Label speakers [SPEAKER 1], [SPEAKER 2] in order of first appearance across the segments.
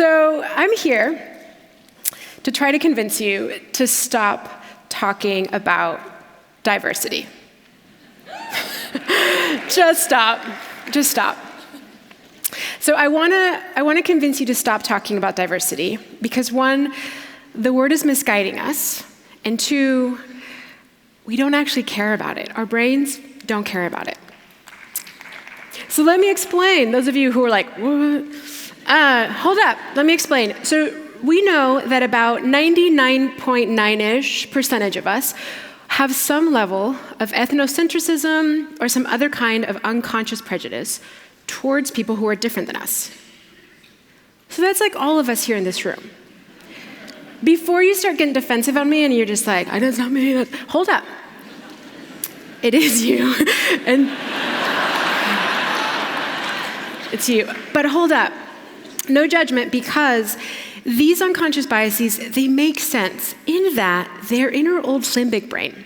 [SPEAKER 1] So I'm here to try to convince you to stop talking about diversity. Just stop. Just stop. So I want to convince you to stop talking about diversity because one, the word is misguiding us, and two, we don't actually care about it. Our brains don't care about it. So let me explain. Those of you who are like, what? Hold up. Let me explain. So we know that about 99.9-ish% of us have some level of ethnocentrism or some other kind of unconscious prejudice towards people who are different than us. So that's like all of us here in this room. Before you start getting defensive on me and you're just like, it's not me, hold up. It is you. And it's you. But hold up. No judgment, because these unconscious biases, they make sense in that they're in our old limbic brain.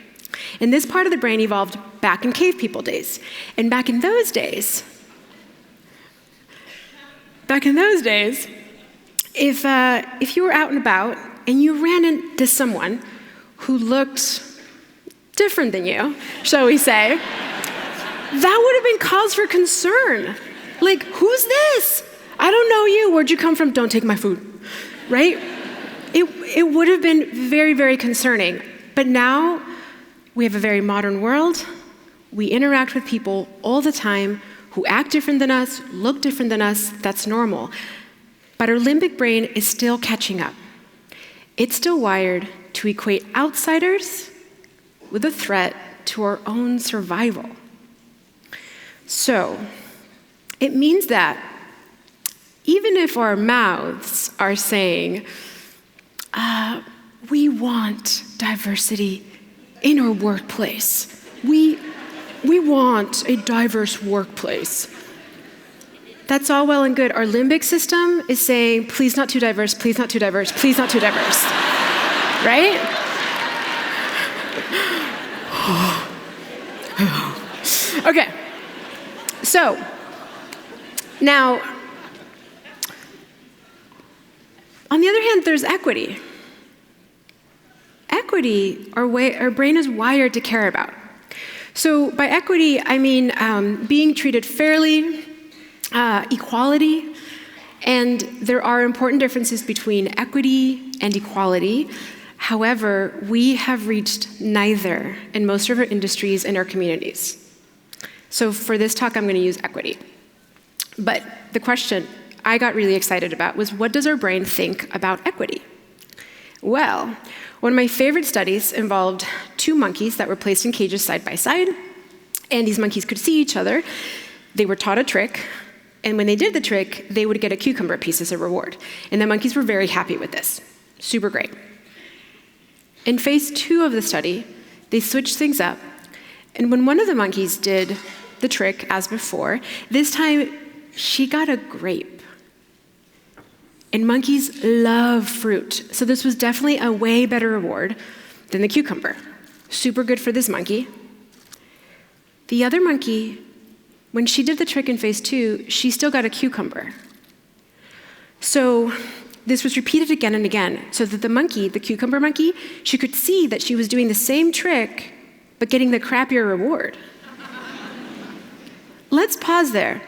[SPEAKER 1] And this part of the brain evolved back in cave people days. And back in those days, if you were out and about and you ran into someone who looked different than you, shall we say, that would have been cause for concern. Like, who's this? I don't know you. Where'd you come from? Don't take my food, right? It would have been very, very concerning. But now we have a very modern world. We interact with people all the time who act different than us, look different than us. That's normal. But our limbic brain is still catching up. It's still wired to equate outsiders with a threat to our own survival. So it means that even if our mouths are saying, we want diversity in our workplace, we want a diverse workplace, that's all well and good. Our limbic system is saying, please not too diverse, please not too diverse, please not too diverse, right? Okay, so now, on the other hand, there's equity. Equity, our brain is wired to care about. So by equity, I mean being treated fairly, equality, and there are important differences between equity and equality. However, we have reached neither in most of our industries and our communities. So for this talk, I'm going to use equity. But the question I got really excited about was, what does our brain think about equity? Well, one of my favorite studies involved two monkeys that were placed in cages side by side, and these monkeys could see each other. They were taught a trick, and when they did the trick, they would get a cucumber piece as a reward. And the monkeys were very happy with this. Super great. In phase 2 of the study, they switched things up, and when one of the monkeys did the trick as before, this time she got a grape. And monkeys love fruit, so this was definitely a way better reward than the cucumber. Super good for this monkey. The other monkey, when she did the trick in phase 2, she still got a cucumber. So this was repeated again and again, so that the monkey, the cucumber monkey, she could see that she was doing the same trick, but getting the crappier reward. Let's pause there.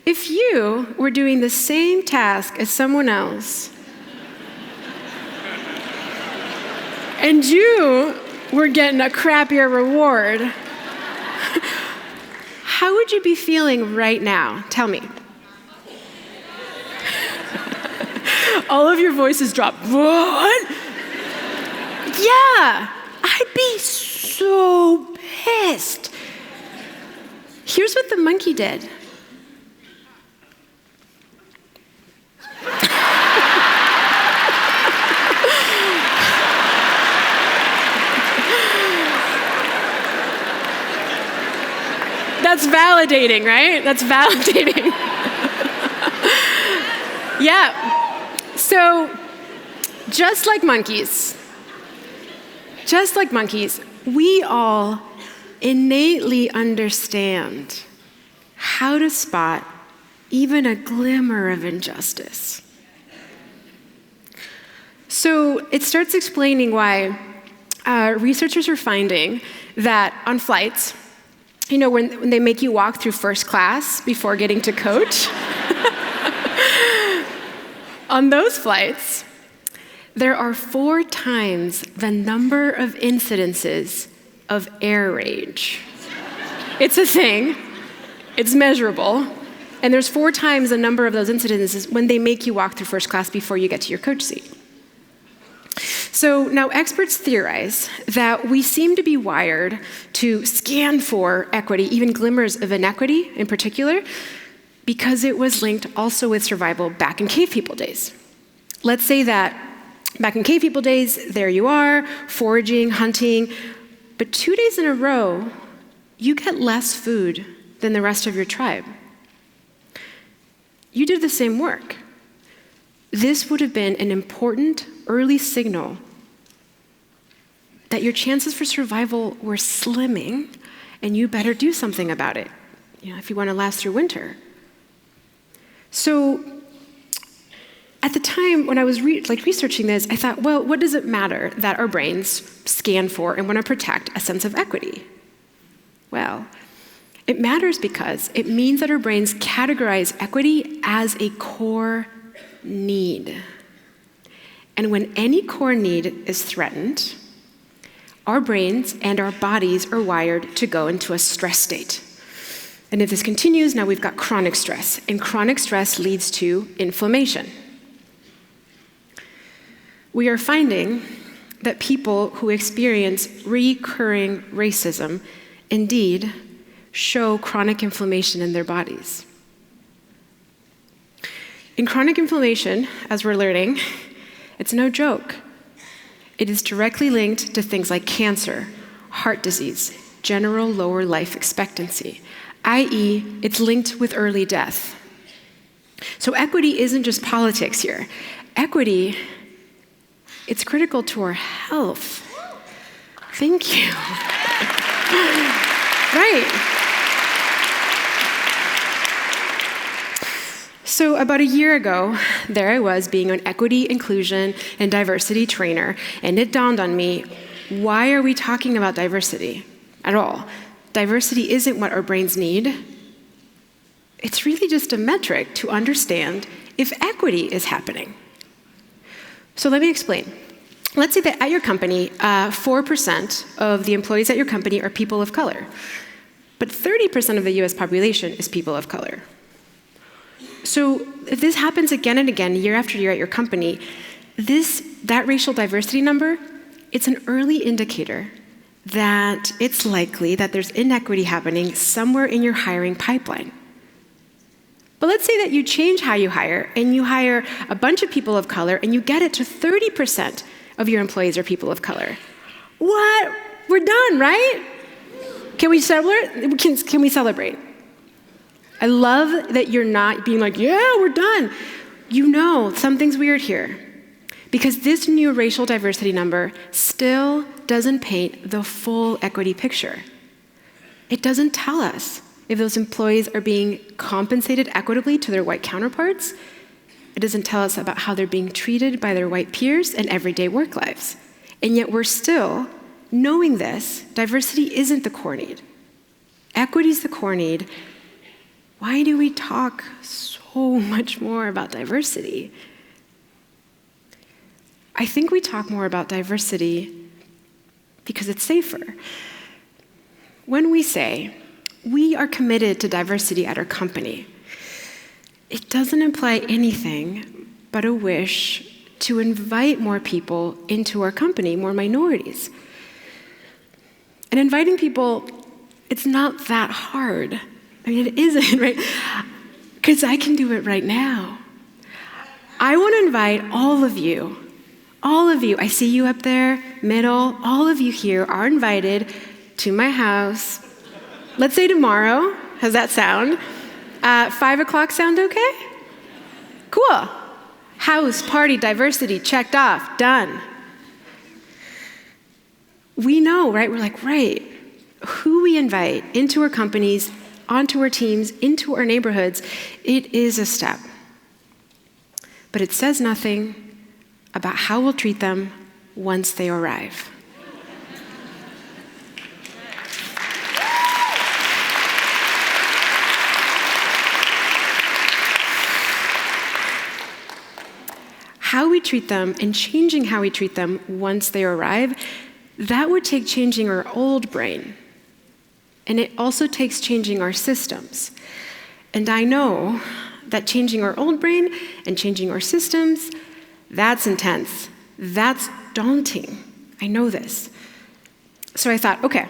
[SPEAKER 1] If you were doing the same task as someone else, and you were getting a crappier reward, how would you be feeling right now? Tell me. All of your voices drop. What? Yeah, I'd be so pissed. Here's what the monkey did. That's validating, right? That's validating. Yeah. So, just like monkeys, we all innately understand how to spot even a glimmer of injustice. So it starts explaining why researchers are finding that on flights, when they make you walk through first class before getting to coach, on those flights, there are 4 times the number of incidences of air rage. It's a thing, it's measurable, and there's 4 times the number of those incidences when they make you walk through first class before you get to your coach seat. So now experts theorize that we seem to be wired to scan for equity, even glimmers of inequity in particular, because it was linked also with survival back in cave people days. Let's say that back in cave people days, there you are, foraging, hunting, but 2 days in a row, you get less food than the rest of your tribe. You did the same work. This would have been an important early signal that your chances for survival were slimming, and you better do something about it, if you want to last through winter. So at the time when I was researching this, I thought, well, what does it matter that our brains scan for and want to protect a sense of equity? Well, it matters because it means that our brains categorize equity as a core need. And when any core need is threatened, our brains and our bodies are wired to go into a stress state. And if this continues, now we've got chronic stress, and chronic stress leads to inflammation. We are finding that people who experience recurring racism indeed show chronic inflammation in their bodies. In chronic inflammation, as we're learning, it's no joke. It is directly linked to things like cancer, heart disease, general lower life expectancy, i.e., it's linked with early death. So equity isn't just politics here. Equity, it's critical to our health. Thank you. Right. So about a year ago, there I was being an equity, inclusion, and diversity trainer, and it dawned on me, why are we talking about diversity at all? Diversity isn't what our brains need. It's really just a metric to understand if equity is happening. So let me explain. Let's say that at your company, 4% of the employees at your company are people of color, but 30% of the US population is people of color. So if this happens again and again, year after year at your company, that racial diversity number, it's an early indicator that it's likely that there's inequity happening somewhere in your hiring pipeline. But let's say that you change how you hire, and you hire a bunch of people of color, and you get it to 30% of your employees are people of color. What? We're done, right? Can we celebrate? Can we celebrate? I love that you're not being like, yeah, we're done. You know, something's weird here. Because this new racial diversity number still doesn't paint the full equity picture. It doesn't tell us if those employees are being compensated equitably to their white counterparts. It doesn't tell us about how they're being treated by their white peers in everyday work lives. And yet we're still, knowing this, diversity isn't the core need. Equity is the core need. Why do we talk so much more about diversity? I think we talk more about diversity because it's safer. When we say we are committed to diversity at our company, it doesn't imply anything but a wish to invite more people into our company, more minorities. And inviting people, it's not that hard. I mean, it isn't, right? Because I can do it right now. I want to invite all of you, I see you up there, middle, all of you here are invited to my house. Let's say tomorrow. How's that sound? 5 o'clock sound okay? Cool. House, party, diversity, checked off, done. We know, right? We're like, right, who we invite into our companies, onto our teams, into our neighborhoods, it is a step. But it says nothing about how we'll treat them once they arrive. How we treat them and changing how we treat them once they arrive, that would take changing our old brain. And it also takes changing our systems. And I know that changing our old brain and changing our systems, that's intense. That's daunting. I know this. So I thought, okay,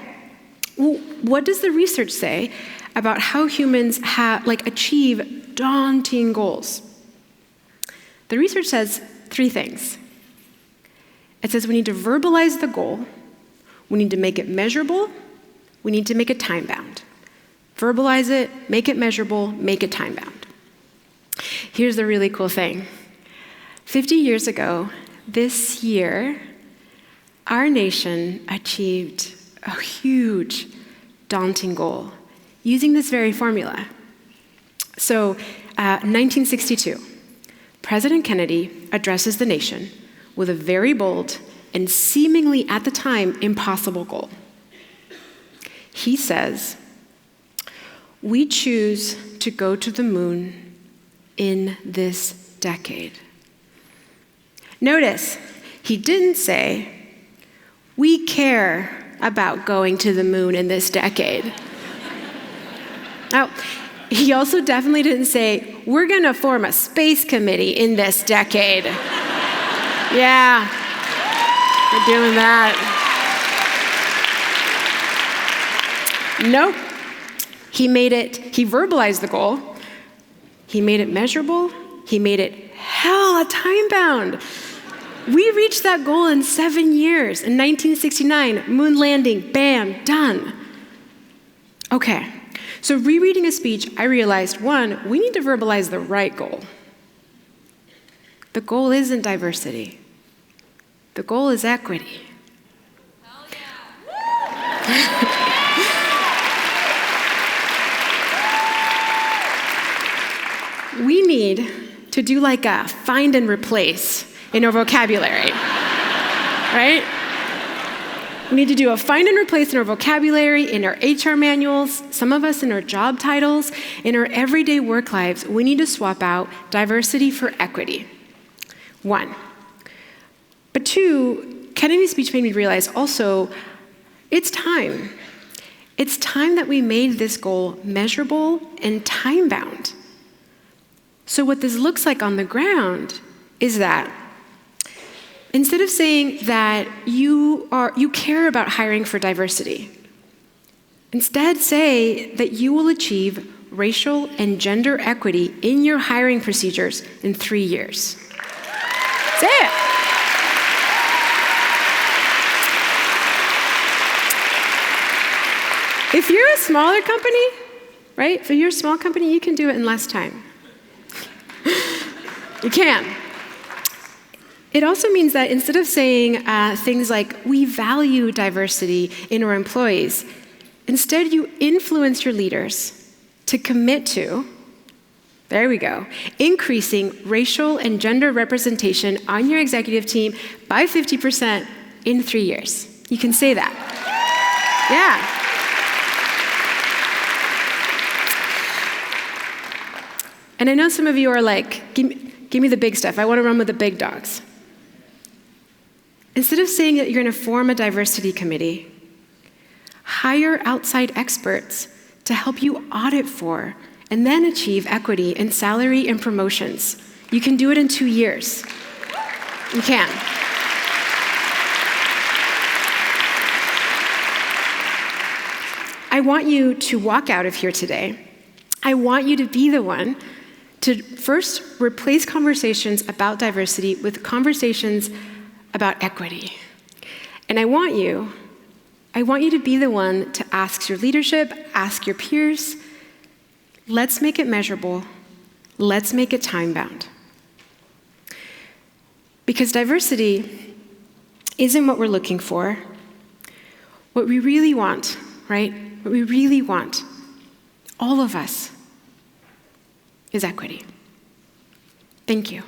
[SPEAKER 1] well, what does the research say about how humans achieve daunting goals? The research says 3 things. It says we need to verbalize the goal, we need to make it measurable, we need to make it time-bound. Verbalize it, make it measurable, make it time-bound. Here's the really cool thing. 50 years ago, this year, our nation achieved a huge, daunting goal using this very formula. So, 1962. President Kennedy addresses the nation with a very bold and seemingly, at the time, impossible goal. He says, "We choose to go to the moon in this decade." Notice, he didn't say, "We care about going to the moon in this decade." Now, he also definitely didn't say, "We're going to form a space committee in this decade." Yeah, we're doing that. Nope. He verbalized the goal. He made it measurable. He made it hella time-bound. We reached that goal in 7 years. In 1969, moon landing, bam, done. Okay. So rereading a speech, I realized, 1, we need to verbalize the right goal. The goal isn't diversity. The goal is equity. Hell yeah. We need to do like a find and replace in our vocabulary, right? We need to do a find and replace in our vocabulary, in our HR manuals, some of us in our job titles, in our everyday work lives. We need to swap out diversity for equity. 1. But 2, Kennedy's speech made me realize also, it's time. It's time that we made this goal measurable and time-bound. So what this looks like on the ground is that instead of saying that you care about hiring for diversity, instead say that you will achieve racial and gender equity in your hiring procedures in 3 years. Say it. If you're a smaller company, right? If you're a small company, you can do it in less time. You can. It also means that instead of saying things like, we value diversity in our employees, instead you influence your leaders to commit to, there we go, increasing racial and gender representation on your executive team by 50% in 3 years. You can say that. Yeah. And I know some of you are like, give me the big stuff. I want to run with the big dogs. Instead of saying that you're going to form a diversity committee, hire outside experts to help you audit for and then achieve equity in salary and promotions. You can do it in 2 years. You can. I want you to walk out of here today. I want you to be the one to first replace conversations about diversity with conversations about equity. And I want you to be the one to ask your leadership, ask your peers, let's make it measurable, let's make it time-bound. Because diversity isn't what we're looking for. What we really want, right? What we really want, all of us, is equity. Thank you.